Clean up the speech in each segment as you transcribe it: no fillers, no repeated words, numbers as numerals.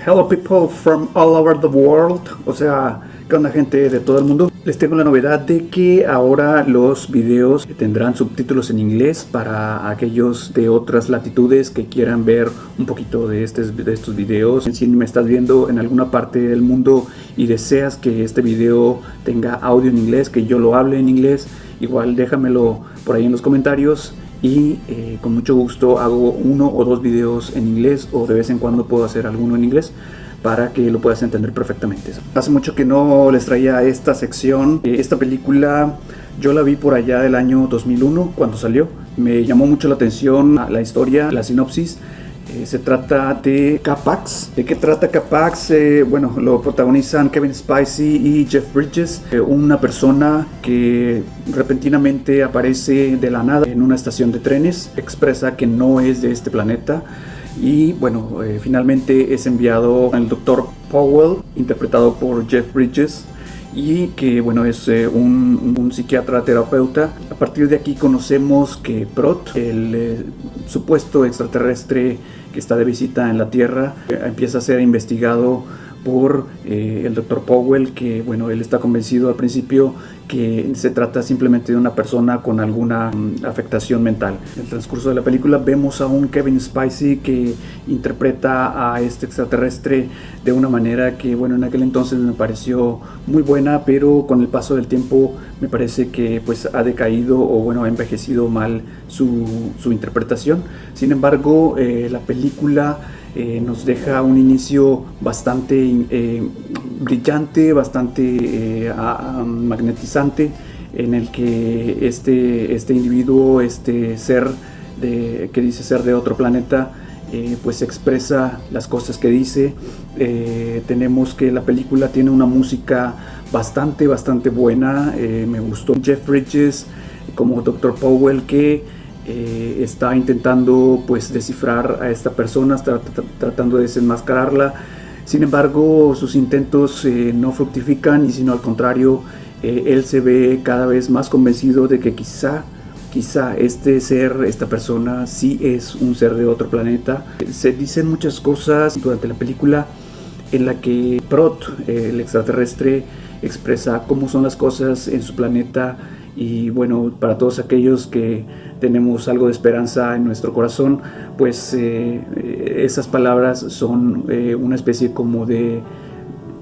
Hello people from all over the world, o sea, ¿qué onda gente de todo el mundo? Les tengo la novedad de que ahora los videos tendrán subtítulos en inglés para aquellos de otras latitudes que quieran ver un poquito de estos videos. Si me estás viendo en alguna parte del mundo y deseas que este video tenga audio en inglés, que yo lo hable en inglés, igual déjamelo por ahí en los comentarios. Y con mucho gusto hago uno o dos videos en inglés, o de vez en cuando puedo hacer alguno en inglés para que lo puedas entender perfectamente. Hace mucho que no les traía esta sección. Esta película yo la vi por allá del año 2001 cuando salió. Me llamó mucho la atención la historia, la sinopsis. Se trata de K-Pax. ¿De qué trata K-Pax? Bueno, lo protagonizan Kevin Spacey y Jeff Bridges, una persona que repentinamente aparece de la nada en una estación de trenes, expresa que no es de este planeta y bueno, finalmente es enviado al Dr. Powell, interpretado por Jeff Bridges, y que bueno, es un psiquiatra terapeuta. A partir de aquí conocemos que Prot, el supuesto extraterrestre que está de visita en la Tierra, empieza a ser investigado por el Dr. Powell, que bueno, él está convencido al principio que se trata simplemente de una persona con alguna afectación mental. En el transcurso de la película vemos a un Kevin Spacey que interpreta a este extraterrestre de una manera que bueno, en aquel entonces me pareció muy buena, pero con el paso del tiempo me parece que pues ha decaído o bueno, ha envejecido mal su interpretación. Sin embargo, la película nos deja un inicio bastante brillante, bastante magnetizante, en el que este individuo, este ser que dice ser de otro planeta, pues expresa las cosas que dice. Tenemos que la película tiene una música bastante buena. Me gustó Jeff Bridges como Dr. Powell, que está intentando pues descifrar a esta persona, está tratando de desenmascararla. Sin embargo, sus intentos no fructifican, y sino al contrario, él se ve cada vez más convencido de que quizá este ser, esta persona, sí es un ser de otro planeta. Se dicen muchas cosas durante la película en la que Prot, el extraterrestre, expresa cómo son las cosas en su planeta. Y bueno, para todos aquellos que tenemos algo de esperanza en nuestro corazón, pues esas palabras son una especie como de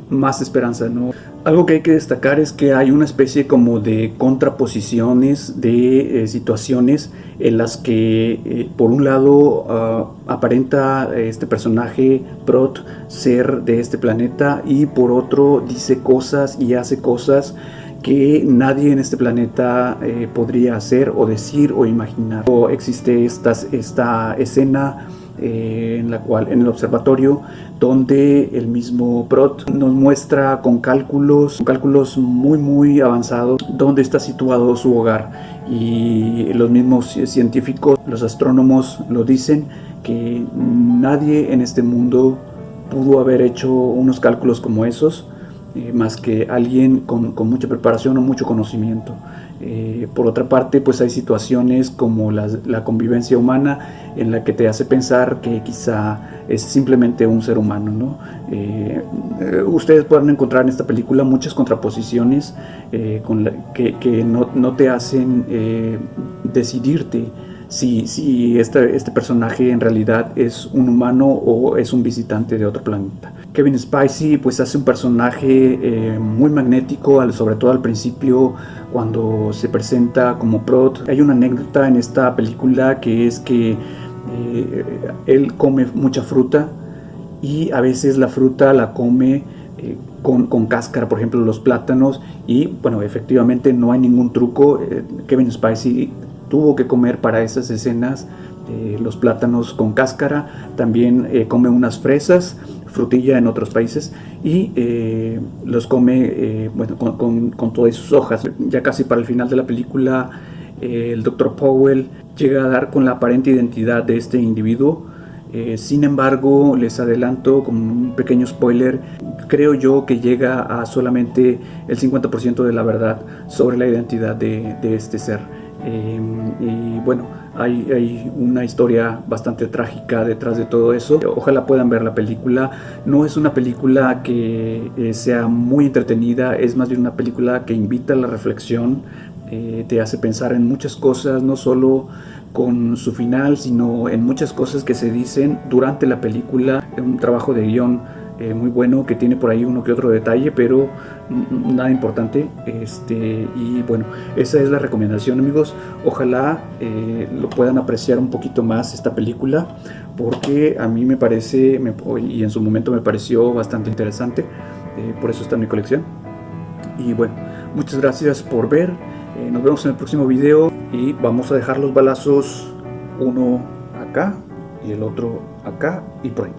más esperanza, ¿no? Algo que hay que destacar es que hay una especie como de contraposiciones de situaciones en las que por un lado aparenta este personaje Prot ser de este planeta, y por otro dice cosas y hace cosas que nadie en este planeta podría hacer o decir o imaginar. Existe esta escena en la cual, en el observatorio, donde el mismo Prot nos muestra con cálculos muy avanzados dónde está situado su hogar, y los mismos científicos, los astrónomos lo dicen, que nadie en este mundo pudo haber hecho unos cálculos como esos, más que alguien con mucha preparación o mucho conocimiento. Por otra parte, pues hay situaciones como la convivencia humana, en la que te hace pensar que quizá es simplemente un ser humano, ¿no? Ustedes pueden encontrar en esta película muchas contraposiciones que no te hacen decidirte si este personaje en realidad es un humano o es un visitante de otro planeta. Kevin Spacey pues hace un personaje muy magnético, sobre todo al principio cuando se presenta como Prot. Hay una anécdota en esta película, que es que él come mucha fruta, y a veces la fruta la come con cáscara, por ejemplo los plátanos, y bueno, efectivamente no hay ningún truco. Kevin Spacey tuvo que comer para esas escenas los plátanos con cáscara. También come unas fresas, frutilla en otros países, y los come bueno, con todas sus hojas. Ya casi para el final de la película, el Dr. Powell llega a dar con la aparente identidad de este individuo. Sin embargo, les adelanto como un pequeño spoiler, creo yo que llega a solamente el 50% de la verdad sobre la identidad de este ser. Y bueno, hay una historia bastante trágica detrás de todo eso. Ojalá puedan ver la película. No es una película que sea muy entretenida, es más bien una película que invita a la reflexión, te hace pensar en muchas cosas, no solo con su final, sino en muchas cosas que se dicen durante la película. Un trabajo de guión muy bueno, que tiene por ahí uno que otro detalle, pero nada importante. Y bueno, esa es la recomendación, amigos. Ojalá lo puedan apreciar un poquito más esta película, porque a mí me parece, y en su momento me pareció bastante interesante. Por eso está en mi colección. Y bueno, muchas gracias por ver. Nos vemos en el próximo video y vamos a dejar los balazos, uno acá y el otro acá y por ahí.